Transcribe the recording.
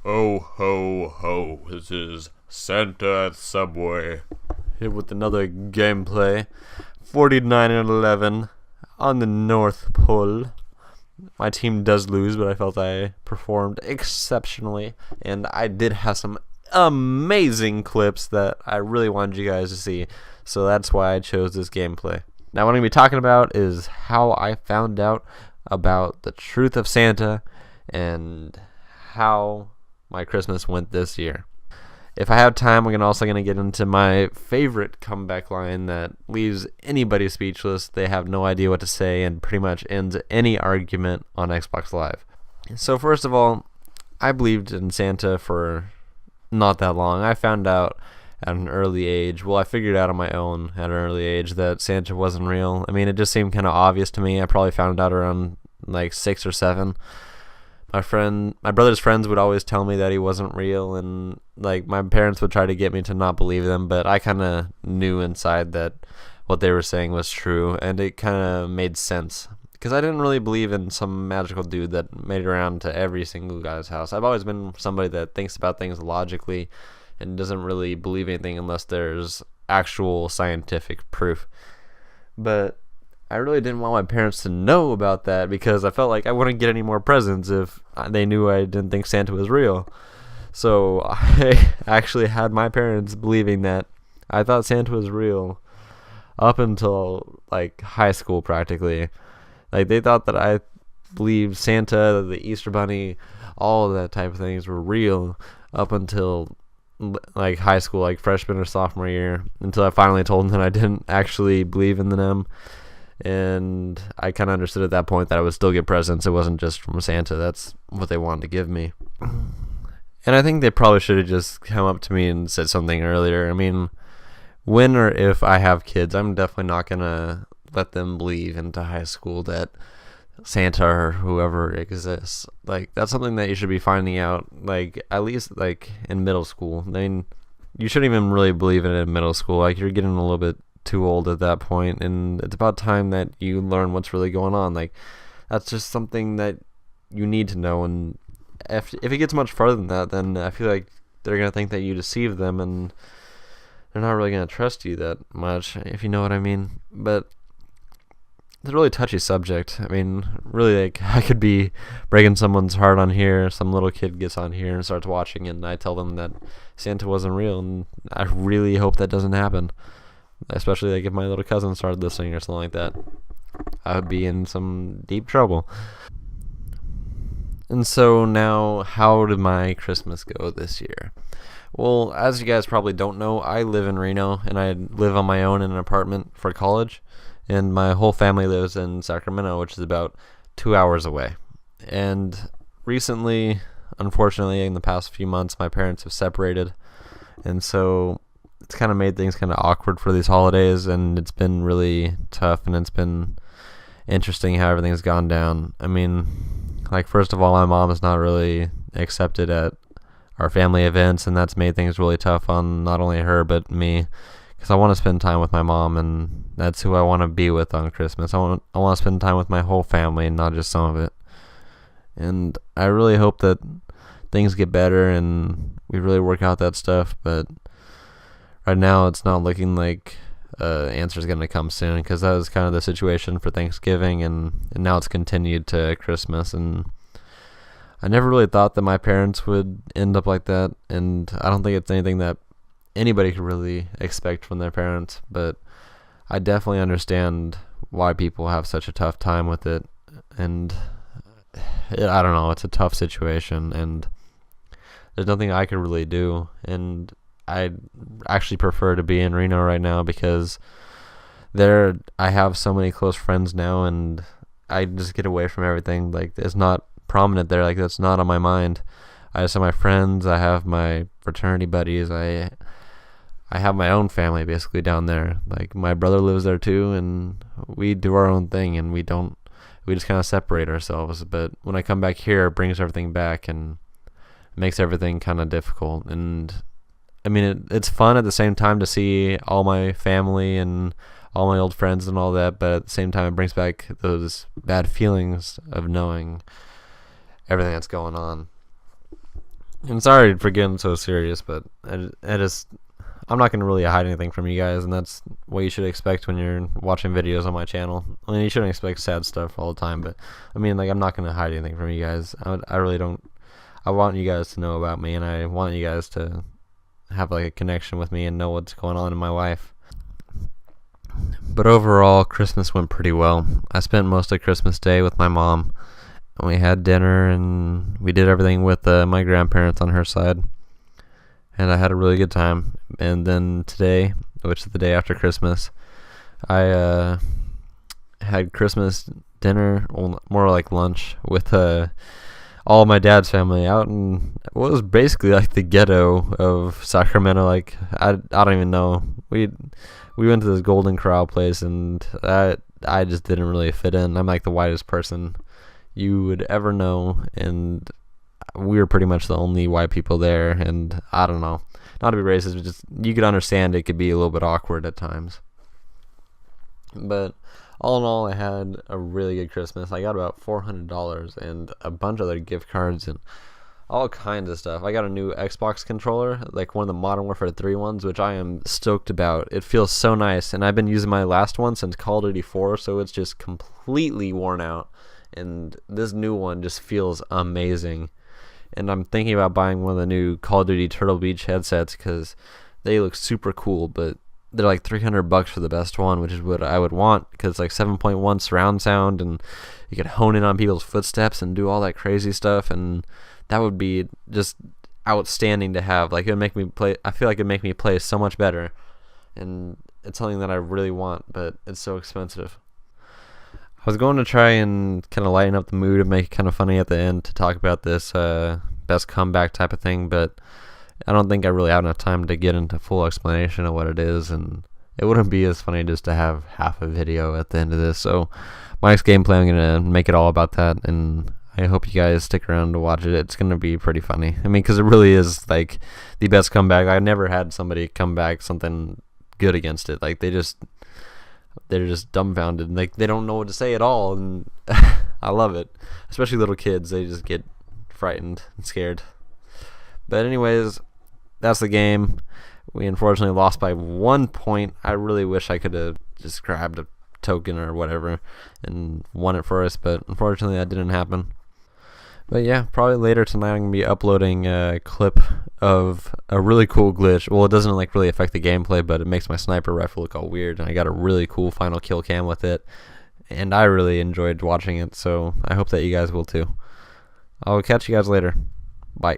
Ho ho ho, this is Santa at Subway. Here with another gameplay. 49-11 on the North Pole. My team does lose, but I felt I performed exceptionally. And I did have some amazing clips that I really wanted you guys to see. So that's why I chose this gameplay. Now what I'm going to be talking about is how I found out about the truth of Santa and how my Christmas went this year. If I have time, we're also going to get into my favorite comeback line that leaves anybody speechless. They have no idea what to say and pretty much ends any argument on Xbox Live. So first of all, I believed in Santa for not that long. I found out at an early age, I figured out on my own at an early age that Santa wasn't real. I mean, it just seemed kind of obvious to me. I probably found out around like 6 or 7. My brother's friends would always tell me that he wasn't real, and like my parents would try to get me to not believe them, but I kind of knew inside that what they were saying was true, and it kind of made sense because I didn't really believe in some magical dude that made it around to every single guy's house. I've always been somebody that thinks about things logically and doesn't really believe anything unless there's actual scientific proof. But I really didn't want my parents to know about that because I felt like I wouldn't get any more presents if they knew I didn't think Santa was real. So I actually had my parents believing that I thought Santa was real up until like high school practically. Like they thought that I believed Santa, the Easter Bunny, all of that type of things were real up until like high school, like freshman or sophomore year, until I finally told them that I didn't actually believe in them. And I kind of understood at that point that I would still get presents. It wasn't just from Santa. That's what they wanted to give me. And I think they probably should have just come up to me and said something earlier. I mean, when or if I have kids, I'm definitely not going to let them believe into high school that Santa or whoever exists. Like, that's something that you should be finding out, like, at least, like, in middle school. I mean, you shouldn't even really believe in it in middle school. Like, you're getting a little bit too old at that point, and it's about time that you learn what's really going on. Like, that's just something that you need to know, and if it gets much further than that, then I feel like they're going to think that you deceived them, and they're not really going to trust you that much, if you know what I mean. But it's a really touchy subject. I mean, really, like, I could be breaking someone's heart on here. Some little kid gets on here and starts watching, and I tell them that Santa wasn't real, and I really hope that doesn't happen. Especially like if my little cousin started listening or something like that, I would be in some deep trouble. And so now, how did my Christmas go this year? Well, as you guys probably don't know, I live in Reno, and I live on my own in an apartment for college, and my whole family lives in Sacramento, which is about 2 hours away. And recently, unfortunately, in the past few months, my parents have separated, and so it's kind of made things kind of awkward for these holidays, and it's been really tough, and it's been interesting how everything's gone down. I mean, like, first of all, my mom is not really accepted at our family events, and that's made things really tough on not only her but me, because I want to spend time with my mom, and that's who I want to be with on Christmas. I want to spend time with my whole family and not just some of it. And I really hope that things get better and we really work out that stuff, but right now, it's not looking like answer's going to come soon, because that was kind of the situation for Thanksgiving, and now it's continued to Christmas. And I never really thought that my parents would end up like that, and I don't think it's anything that anybody could really expect from their parents, but I definitely understand why people have such a tough time with it, and I don't know, it's a tough situation, and there's nothing I could really do, and I actually prefer to be in Reno right now because there I have so many close friends now, and I just get away from everything. Like, it's not prominent there. Like, that's not on my mind. I just have my friends. I have my fraternity buddies. I have my own family basically down there. Like, my brother lives there too, and we do our own thing, and we just kind of separate ourselves. But when I come back here, it brings everything back and makes everything kind of difficult. And I mean, it's fun at the same time to see all my family and all my old friends and all that, but at the same time, it brings back those bad feelings of knowing everything that's going on. And sorry for getting so serious, but I'm not gonna really hide anything from you guys, and that's what you should expect when you're watching videos on my channel. I mean, you shouldn't expect sad stuff all the time, but I mean, like, I'm not gonna hide anything from you guys. I really don't. I want you guys to know about me, and I want you guys to have like a connection with me and know what's going on in my life. But overall, Christmas went pretty well. I spent most of Christmas Day with my mom. And we had dinner, and we did everything with my grandparents on her side. And I had a really good time. And then today, which is the day after Christmas, I had Christmas dinner, more like lunch, with all my dad's family out in what was basically like the ghetto of Sacramento. Like, I don't even know. We went to this Golden Corral place, and I just didn't really fit in. I'm like the whitest person you would ever know, and we were pretty much the only white people there. And I don't know, not to be racist, but just you could understand it could be a little bit awkward at times. But all in all, I had a really good Christmas. I got about $400 and a bunch of other gift cards and all kinds of stuff. I got a new Xbox controller, like one of the Modern Warfare 3 ones, which I am stoked about. It feels so nice, and I've been using my last one since Call of Duty 4, so it's just completely worn out. And this new one just feels amazing. And I'm thinking about buying one of the new Call of Duty Turtle Beach headsets because they look super cool, but they're like $300 for the best one, which is what I would want because it's like 7.1 surround sound, and you could hone in on people's footsteps and do all that crazy stuff, and that would be just outstanding to have. Like, it would make me play. I feel like it'd make me play so much better, and it's something that I really want, but it's so expensive. I was going to try and kind of lighten up the mood and make it kind of funny at the end to talk about this best comeback type of thing, but I don't think I really have enough time to get into full explanation of what it is, and it wouldn't be as funny just to have half a video at the end of this. So my next gameplay, I'm going to make it all about that, and I hope you guys stick around to watch it. It's going to be pretty funny. I mean, because it really is like the best comeback. I never had somebody come back something good against it. Like, they're just dumbfounded. Like, they don't know what to say at all, and I love it. Especially little kids, they just get frightened and scared. But anyways, that's the game. We unfortunately lost by 1 point. I really wish I could have just grabbed a token or whatever and won it for us, but unfortunately that didn't happen. But yeah, probably later tonight I'm going to be uploading a clip of a really cool glitch. Well, it doesn't like really affect the gameplay, but it makes my sniper rifle look all weird, and I got a really cool final kill cam with it, and I really enjoyed watching it, so I hope that you guys will too. I'll catch you guys later. Bye.